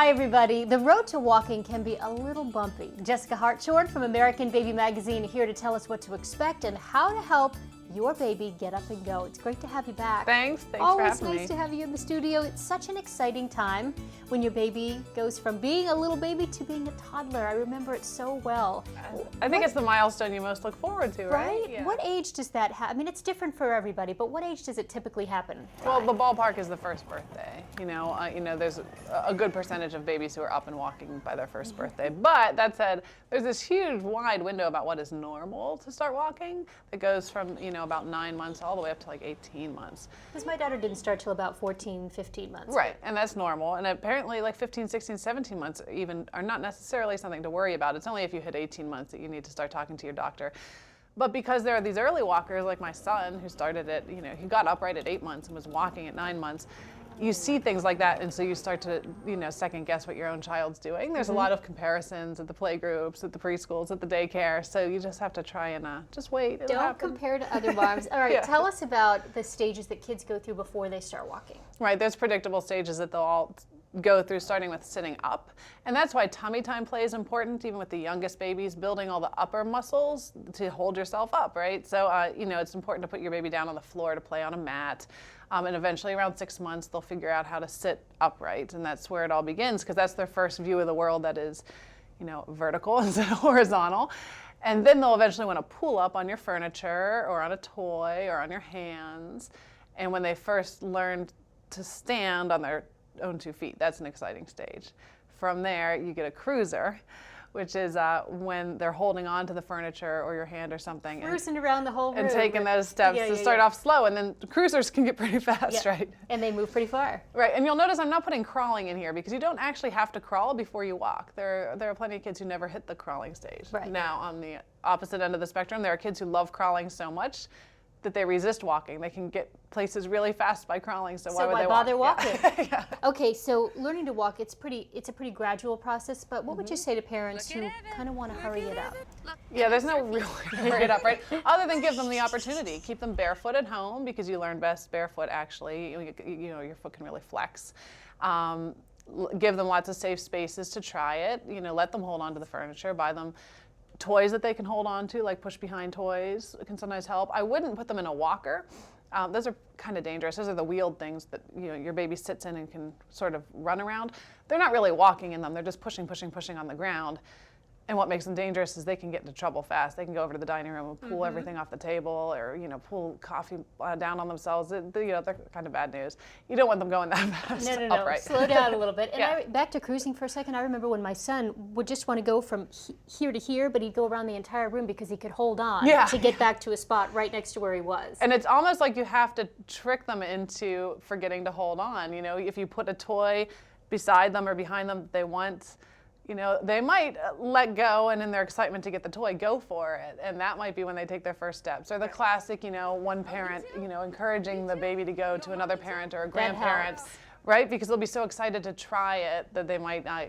Hi everybody. The road to walking can be a little bumpy. Jessica Hartshorn from American Baby Magazine here to tell us what to expect and how to help your baby get up and go. It's great to have you back. Thanks for having me. Always nice to have you in the studio. It's such an exciting time when your baby goes from being a little baby to being a toddler. I remember it so well. I think it's the milestone you most look forward to, right? Yeah. What age does that happen? I mean, it's different for everybody, but what age does it typically happen? Well, the ballpark is the first birthday. There's a good percentage of babies who are up and walking by their first birthday. But that said, there's this huge wide window about what is normal to start walking that goes from, about 9 months all the way up to like 18 months. Because my daughter didn't start till about 14, 15 months. Right, and that's normal. And apparently like 15, 16, 17 months even are not necessarily something to worry about. It's only if you hit 18 months that you need to start talking to your doctor. But because there are these early walkers like my son who started it, he got upright at 8 months and was walking at 9 months. You see things like that, and so you start to, second guess what your own child's doing. There's a lot of comparisons at the play groups, at the preschools, at the daycare, so you just have to try and just wait. Don't compare to other moms. All right, Tell us about the stages that kids go through before they start walking. Right, there's predictable stages that they'll all go through, starting with sitting up. And that's why tummy time play is important, even with the youngest babies, building all the upper muscles to hold yourself up, right? So, it's important to put your baby down on the floor to play on a mat. And eventually around 6 months, they'll figure out how to sit upright. And that's where it all begins, because that's their first view of the world that is, vertical instead of horizontal. And then they'll eventually want to pull up on your furniture or on a toy or on your hands. And when they first learn to stand on their own 2 feet, that's an exciting stage. From there, you get a cruiser, which is when they're holding on to the furniture or your hand or something. Cruising around the whole room. And taking those steps to start off slow, and then cruisers can get pretty fast, right? And they move pretty far. Right, and you'll notice I'm not putting crawling in here because you don't actually have to crawl before you walk. There are plenty of kids who never hit the crawling stage. Right. Now, on the opposite end of the spectrum, there are kids who love crawling so much that they resist walking. They can get places really fast by crawling, so why would they bother walking? Yeah. Okay, so learning to walk, it's a pretty gradual process, but what would you say to parents who kind of want to hurry it up? Yeah, there's no real way to hurry it up, right? Other than give them the opportunity. Keep them barefoot at home, because you learn best barefoot, actually. Your foot can really flex. Give them lots of safe spaces to try it. Let them hold on to the furniture. Buy them toys that they can hold on to, like push behind toys can sometimes help. I wouldn't put them in a walker. Those are kind of dangerous. Those are the wheeled things that your baby sits in and can sort of run around. They're not really walking in them. They're just pushing on the ground. And what makes them dangerous is they can get into trouble fast. They can go over to the dining room and pull everything off the table, or pull coffee down on themselves. They're kind of bad news. You don't want them going that fast. No. Upright. Slow down a little bit. And back to cruising for a second. I remember when my son would just want to go from here to here, but he'd go around the entire room because he could hold on to get back to a spot right next to where he was. And it's almost like you have to trick them into forgetting to hold on. If you put a toy beside them or behind them that they want, they might let go, and in their excitement to get the toy, go for it. And that might be when they take their first steps. Or the classic, one parent, encouraging the baby to go to another parent or a grandparent, right? Because they'll be so excited to try it that they might not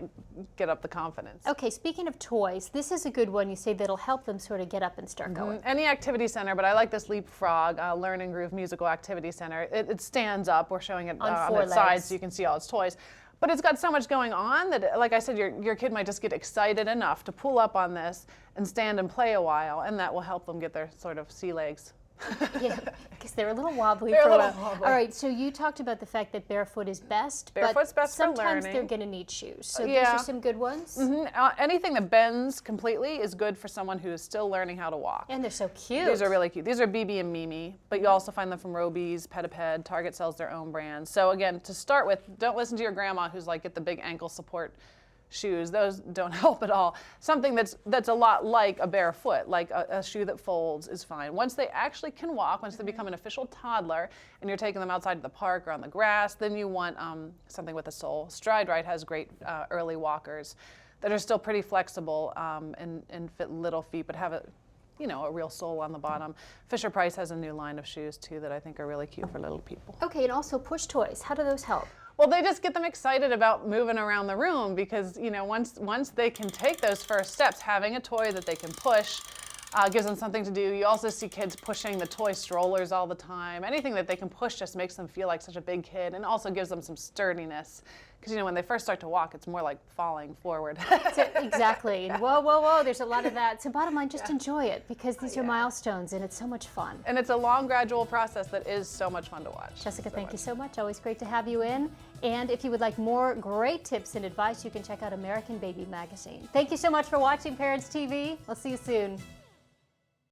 get up the confidence. Okay, speaking of toys, this is a good one. You say that'll help them sort of get up and start going. Any activity center, but I like this Leapfrog Learn and Groove Musical Activity Center. It stands up. We're showing it on its side so you can see all its toys. But it's got so much going on that, like I said, your kid might just get excited enough to pull up on this and stand and play a while, and that will help them get their sort of sea legs. Yeah, because they're a little wobbly They're for a a little while. wobbly. All right, so you talked about the fact that barefoot is best, Barefoot's best for sometimes learning. they're going to need shoes. So these are some good ones. Anything that bends completely is good for someone who is still learning how to walk. And they're so cute. These are really cute. These are BB and Mimi, but you also find them from Roby's, Petaped. Target sells their own brands. So again, to start with, don't listen to your grandma who's like, get the big ankle support shoes. Those don't help at all. Something that's a lot like a barefoot, like a shoe that folds, is fine. Once they actually can walk, once they become an official toddler, and you're taking them outside to the park or on the grass, then you want something with a sole. Stride Rite has great early walkers that are still pretty flexible and fit little feet, but have a real sole on the bottom. Fisher-Price has a new line of shoes too that I think are really cute for little people. Okay, and also push toys. How do those help? Well, they just get them excited about moving around the room because, once they can take those first steps, having a toy that they can push gives them something to do. You also see kids pushing the toy strollers all the time. Anything that they can push just makes them feel like such a big kid, and also gives them some sturdiness. Because when they first start to walk, it's more like falling forward. Exactly. And whoa, whoa, whoa, there's a lot of that. So bottom line, just enjoy it, because these are milestones and it's so much fun. And it's a long, gradual process that is so much fun to watch. Jessica, thank you so much. Always great to have you in. And if you would like more great tips and advice, you can check out American Baby Magazine. Thank you so much for watching Parents TV. We'll see you soon.